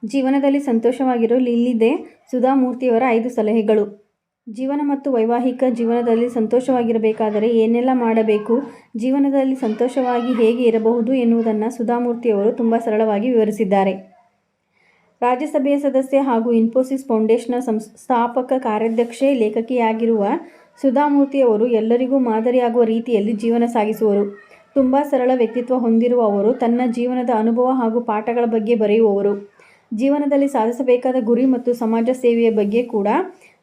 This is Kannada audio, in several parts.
ಜೀವನದಲ್ಲಿ ಸಂತೋಷವಾಗಿರಲು ಇಲ್ಲಿದೆ ಸುಧಾಮೂರ್ತಿಯವರ 5 ಸಲಹೆಗಳು. ಜೀವನ ಮತ್ತು ವೈವಾಹಿಕ ಜೀವನದಲ್ಲಿ ಸಂತೋಷವಾಗಿರಬೇಕಾದರೆ ಏನೆಲ್ಲ ಮಾಡಬೇಕು, ಜೀವನದಲ್ಲಿ ಸಂತೋಷವಾಗಿ ಹೇಗೆ ಇರಬಹುದು ಎನ್ನುವುದನ್ನು ಸುಧಾಮೂರ್ತಿಯವರು ತುಂಬ ಸರಳವಾಗಿ ವಿವರಿಸಿದ್ದಾರೆ. ರಾಜ್ಯಸಭೆಯ ಸದಸ್ಯೆ ಹಾಗೂ ಇನ್ಫೋಸಿಸ್ ಫೌಂಡೇಶನ್ನ ಸಂಸ್ಥಾಪಕ ಕಾರ್ಯಾಧ್ಯಕ್ಷೆ, ಲೇಖಕಿಯಾಗಿರುವ ಸುಧಾಮೂರ್ತಿಯವರು ಎಲ್ಲರಿಗೂ ಮಾದರಿಯಾಗುವ ರೀತಿಯಲ್ಲಿ ಜೀವನ ಸಾಗಿಸುವರು. ತುಂಬ ಸರಳ ವ್ಯಕ್ತಿತ್ವ ಹೊಂದಿರುವ ಅವರು ತನ್ನ ಜೀವನದ ಅನುಭವ ಹಾಗೂ ಪಾಠಗಳ ಬಗ್ಗೆ ಬರೆಯುವವರು. ಜೀವನದಲ್ಲಿ ಸಾಧಿಸಬೇಕಾದ ಗುರಿ ಮತ್ತು ಸಮಾಜ ಸೇವೆಯ ಬಗ್ಗೆ ಕೂಡ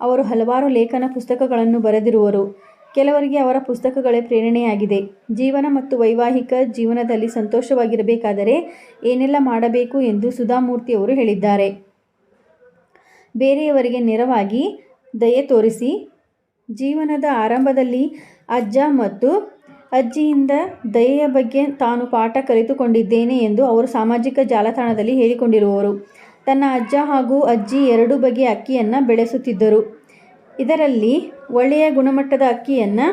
ಅವರು ಹಲವಾರು ಲೇಖನ ಪುಸ್ತಕಗಳನ್ನು ಬರೆದಿರುವರು. ಕೆಲವರಿಗೆ ಅವರ ಪುಸ್ತಕಗಳೇ ಪ್ರೇರಣೆಯಾಗಿದೆ. ಜೀವನ ಮತ್ತು ವೈವಾಹಿಕ ಜೀವನದಲ್ಲಿ ಸಂತೋಷವಾಗಿರಬೇಕಾದರೆ ಏನೆಲ್ಲ ಮಾಡಬೇಕು ಎಂದು ಸುಧಾಮೂರ್ತಿಯವರು ಹೇಳಿದ್ದಾರೆ. ಬೇರೆಯವರಿಗೆ ನೆರವಾಗಿ ದಯೆ ತೋರಿಸಿ. ಜೀವನದ ಆರಂಭದಲ್ಲಿ ಅಜ್ಜ ಮತ್ತು ಅಜ್ಜಿಯಿಂದ ದಯೆಯ ಬಗ್ಗೆ ತಾನು ಪಾಠ ಕಲಿತುಕೊಂಡಿದ್ದೇನೆ ಎಂದು ಅವರು ಸಾಮಾಜಿಕ ಜಾಲತಾಣದಲ್ಲಿ ಹೇಳಿಕೊಂಡಿರುವರು. ತನ್ನ ಅಜ್ಜ ಹಾಗೂ ಅಜ್ಜಿ 2 ಬಗೆಯ ಅಕ್ಕಿಯನ್ನು ಬೆಳೆಸುತ್ತಿದ್ದರು. ಇದರಲ್ಲಿ ಒಳ್ಳೆಯ ಗುಣಮಟ್ಟದ ಅಕ್ಕಿಯನ್ನು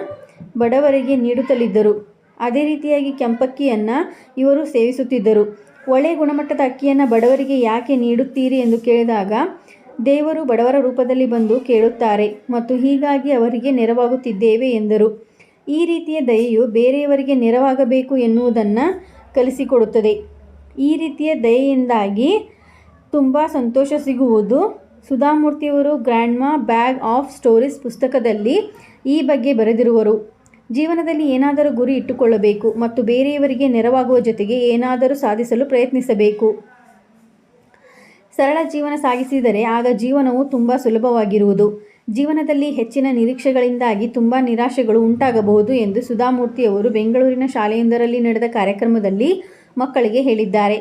ಬಡವರಿಗೆ ನೀಡುತ್ತಲಿದ್ದರು. ಅದೇ ರೀತಿಯಾಗಿ ಕೆಂಪಕ್ಕಿಯನ್ನು ಇವರು ಸೇವಿಸುತ್ತಿದ್ದರು. ಒಳ್ಳೆಯ ಗುಣಮಟ್ಟದ ಅಕ್ಕಿಯನ್ನು ಬಡವರಿಗೆ ಯಾಕೆ ನೀಡುತ್ತೀರಿ ಎಂದು ಕೇಳಿದಾಗ ದೇವರು ಬಡವರ ರೂಪದಲ್ಲಿ ಬಂದು ಕೇಳುತ್ತಾರೆ ಮತ್ತು ಹೀಗಾಗಿ ಅವರಿಗೆ ನೆರವಾಗುತ್ತಿದ್ದೇವೆ ಎಂದರು. ಈ ರೀತಿಯ ದಯೆಯು ಬೇರೆಯವರಿಗೆ ನೆರವಾಗಬೇಕು ಎನ್ನುವುದನ್ನು ಕಲಿಸಿಕೊಡುತ್ತದೆ. ಈ ರೀತಿಯ ದಯೆಯಿಂದಾಗಿ ತುಂಬ ಸಂತೋಷ ಸಿಗುವುದು. ಸುಧಾಮೂರ್ತಿಯವರು ಗ್ರ್ಯಾಂಡ್ಮಾ ಬ್ಯಾಗ್ ಆಫ್ ಸ್ಟೋರೀಸ್ ಪುಸ್ತಕದಲ್ಲಿ ಈ ಬಗ್ಗೆ ಬರೆದಿರುವರು. ಜೀವನದಲ್ಲಿ ಏನಾದರೂ ಗುರಿ ಇಟ್ಟುಕೊಳ್ಳಬೇಕು ಮತ್ತು ಬೇರೆಯವರಿಗೆ ನೆರವಾಗುವ ಜೊತೆಗೆ ಏನಾದರೂ ಸಾಧಿಸಲು ಪ್ರಯತ್ನಿಸಬೇಕು. ಸರಳ ಜೀವನ ಸಾಗಿಸಿದರೆ ಆಗ ಜೀವನವು ತುಂಬ ಸುಲಭವಾಗಿರುವುದು. ಜೀವನದಲ್ಲಿ ಹೆಚ್ಚಿನ ನಿರೀಕ್ಷೆಗಳಿಂದಾಗಿ ತುಂಬ ನಿರಾಶೆಗಳು ಉಂಟಾಗಬಹುದು ಎಂದು ಸುಧಾಮೂರ್ತಿಯವರು ಬೆಂಗಳೂರಿನ ಶಾಲೆಯೊಂದರಲ್ಲಿ ನಡೆದ ಕಾರ್ಯಕ್ರಮದಲ್ಲಿ ಮಕ್ಕಳಿಗೆ ಹೇಳಿದ್ದಾರೆ.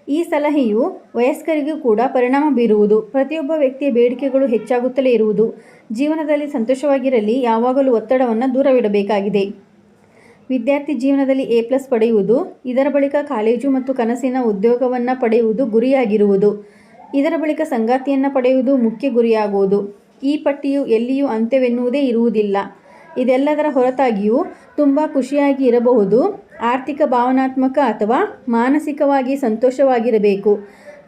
ಈ ಸಲಹೆಯು ವಯಸ್ಕರಿಗೂ ಕೂಡ ಪರಿಣಾಮ ಬೀರುವುದು. ಪ್ರತಿಯೊಬ್ಬ ವ್ಯಕ್ತಿಯ ಬೇಡಿಕೆಗಳು ಹೆಚ್ಚಾಗುತ್ತಲೇ ಇರುವುದು. ಜೀವನದಲ್ಲಿ ಸಂತೋಷವಾಗಿರಲಿ ಯಾವಾಗಲೂ ಒತ್ತಡವನ್ನು ದೂರವಿಡಬೇಕಾಗಿದೆ. ವಿದ್ಯಾರ್ಥಿ ಜೀವನದಲ್ಲಿ A+ ಪಡೆಯುವುದು, ಇದರ ಬಳಿಕ ಕಾಲೇಜು ಮತ್ತು ಕನಸಿನ ಉದ್ಯೋಗವನ್ನು ಪಡೆಯುವುದು ಗುರಿಯಾಗಿರುವುದು. ಇದರ ಬಳಿಕ ಸಂಗಾತಿಯನ್ನು ಪಡೆಯುವುದು ಮುಖ್ಯ ಗುರಿಯಾಗುವುದು. ಈ ಪಟ್ಟಿಯು ಎಲ್ಲಿಯೂ ಅಂತ್ಯವೆನ್ನುವುದೇ ಇರುವುದಿಲ್ಲ. ಇದೆಲ್ಲದರ ಹೊರತಾಗಿಯೂ ತುಂಬ ಖುಷಿಯಾಗಿ ಇರಬಹುದು. ಆರ್ಥಿಕ, ಭಾವನಾತ್ಮಕ ಅಥವಾ ಮಾನಸಿಕವಾಗಿ ಸಂತೋಷವಾಗಿರಬೇಕು.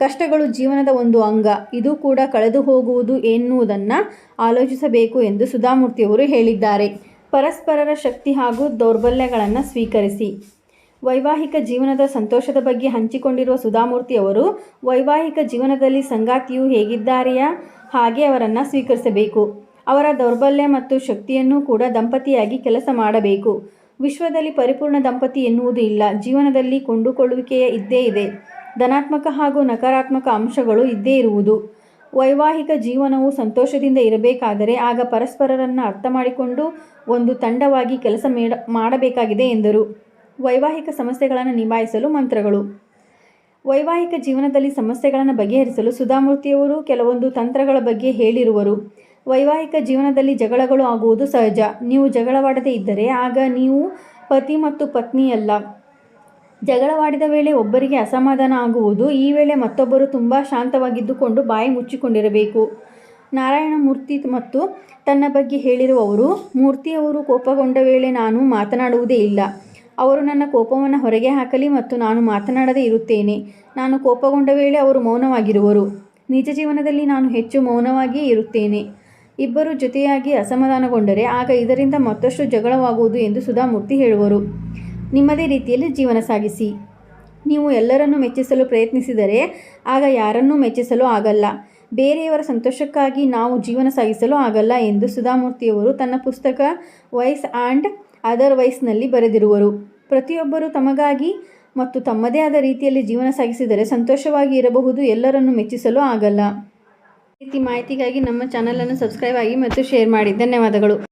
ಕಷ್ಟಗಳು ಜೀವನದ ಒಂದು ಅಂಗ, ಇದು ಕೂಡ ಕಳೆದು ಹೋಗುವುದು ಎನ್ನುವುದನ್ನು ಆಲೋಚಿಸಬೇಕು ಎಂದು ಸುಧಾಮೂರ್ತಿಯವರು ಹೇಳಿದ್ದಾರೆ. ಪರಸ್ಪರರ ಶಕ್ತಿ ಹಾಗೂ ದೌರ್ಬಲ್ಯಗಳನ್ನು ಸ್ವೀಕರಿಸಿ. ವೈವಾಹಿಕ ಜೀವನದ ಸಂತೋಷದ ಬಗ್ಗೆ ಹಂಚಿಕೊಂಡಿರುವ ಸುಧಾಮೂರ್ತಿಯವರು ವೈವಾಹಿಕ ಜೀವನದಲ್ಲಿ ಸಂಗಾತಿಯು ಹೇಗಿದ್ದಾರೆಯಾ ಹಾಗೆ ಅವರನ್ನು ಸ್ವೀಕರಿಸಬೇಕು. ಅವರ ದೌರ್ಬಲ್ಯ ಮತ್ತು ಶಕ್ತಿಯನ್ನು ಕೂಡ ದಂಪತಿಯಾಗಿ ಕೆಲಸ ಮಾಡಬೇಕು. ವಿಶ್ವದಲ್ಲಿ ಪರಿಪೂರ್ಣ ದಂಪತಿ ಎನ್ನುವುದು ಇಲ್ಲ. ಜೀವನದಲ್ಲಿ ಕೊಂಡುಕೊಳ್ಳುವಿಕೆಯ ಇದ್ದೇ ಇದೆ. ಧನಾತ್ಮಕ ಹಾಗೂ ನಕಾರಾತ್ಮಕ ಅಂಶಗಳು ಇದ್ದೇ ಇರುವುದು. ವೈವಾಹಿಕ ಜೀವನವು ಸಂತೋಷದಿಂದ ಇರಬೇಕಾದರೆ ಆಗ ಪರಸ್ಪರರನ್ನು ಅರ್ಥ ಮಾಡಿಕೊಂಡು ಒಂದು ತಂಡವಾಗಿ ಕೆಲಸ ಮಾಡಬೇಕಾಗಿದೆ ಎಂದರು. ವೈವಾಹಿಕ ಸಮಸ್ಯೆಗಳನ್ನು ನಿಭಾಯಿಸಲು ಮಂತ್ರಗಳು. ವೈವಾಹಿಕ ಜೀವನದಲ್ಲಿ ಸಮಸ್ಯೆಗಳನ್ನು ಬಗೆಹರಿಸಲು ಸುಧಾಮೂರ್ತಿಯವರು ಕೆಲವೊಂದು ತಂತ್ರಗಳ ಬಗ್ಗೆ ಹೇಳಿರುವರು. ವೈವಾಹಿಕ ಜೀವನದಲ್ಲಿ ಜಗಳಗಳು ಆಗುವುದು ಸಹಜ. ನೀವು ಜಗಳವಾಡದೇ ಇದ್ದರೆ ಆಗ ನೀವು ಪತಿ ಮತ್ತು ಪತ್ನಿಯಲ್ಲ. ಜಗಳವಾಡಿದ ವೇಳೆ ಒಬ್ಬರಿಗೆ ಅಸಮಾಧಾನ ಆಗುವುದು. ಈ ವೇಳೆ ಮತ್ತೊಬ್ಬರು ತುಂಬ ಶಾಂತವಾಗಿದ್ದುಕೊಂಡು ಬಾಯಿ ಮುಚ್ಚಿಕೊಂಡಿರಬೇಕು. ನಾರಾಯಣ ಮೂರ್ತಿ ಮತ್ತು ತನ್ನ ಬಗ್ಗೆ ಹೇಳಿರುವವರು, ಮೂರ್ತಿಯವರು ಕೋಪಗೊಂಡ ವೇಳೆ ನಾನು ಮಾತನಾಡುವುದೇ ಇಲ್ಲ. ಅವರು ನನ್ನ ಕೋಪವನ್ನು ಹೊರಗೆ ಹಾಕಲಿ ಮತ್ತು ನಾನು ಮಾತನಾಡದೇ ಇರುತ್ತೇನೆ. ನಾನು ಕೋಪಗೊಂಡ ವೇಳೆ ಅವರು ಮೌನವಾಗಿರುವರು. ನಿಜ ಜೀವನದಲ್ಲಿ ನಾನು ಹೆಚ್ಚು ಮೌನವಾಗಿಯೇ ಇರುತ್ತೇನೆ. ಇಬ್ಬರು ಜೊತೆಯಾಗಿ ಅಸಮಾಧಾನಗೊಂಡರೆ ಆಗ ಇದರಿಂದ ಮತ್ತಷ್ಟು ಜಗಳವಾಗುವುದು ಎಂದು ಸುಧಾಮೂರ್ತಿ ಹೇಳುವರು. ನಿಮ್ಮದೇ ರೀತಿಯಲ್ಲಿ ಜೀವನ ಸಾಗಿಸಿ. ನೀವು ಎಲ್ಲರನ್ನೂ ಮೆಚ್ಚಿಸಲು ಪ್ರಯತ್ನಿಸಿದರೆ ಆಗ ಯಾರನ್ನೂ ಮೆಚ್ಚಿಸಲು ಆಗಲ್ಲ. ಬೇರೆಯವರ ಸಂತೋಷಕ್ಕಾಗಿ ನಾವು ಜೀವನ ಸಾಗಿಸಲು ಆಗಲ್ಲ ಎಂದು ಸುಧಾಮೂರ್ತಿಯವರು ತನ್ನ ಪುಸ್ತಕ ವೈಸ್ ಆ್ಯಂಡ್ ಅದರ್ ವೈಸ್ನಲ್ಲಿ ಬರೆದಿರುವರು. ಪ್ರತಿಯೊಬ್ಬರೂ ತಮಗಾಗಿ ಮತ್ತು ತಮ್ಮದೇ ಆದ ರೀತಿಯಲ್ಲಿ ಜೀವನ ಸಾಗಿಸಿದರೆ ಸಂತೋಷವಾಗಿ ಇರಬಹುದು. ಎಲ್ಲರನ್ನೂ ಮೆಚ್ಚಿಸಲು ಆಗಲ್ಲ. ಈ ರೀತಿ ಮಾಹಿತಿಗಾಗಿ ನಮ್ಮ ಚಾನಲನ್ನು ಸಬ್ಸ್ಕ್ರೈಬ್ ಆಗಿ ಮತ್ತು ಶೇರ್ ಮಾಡಿ. ಧನ್ಯವಾದಗಳು.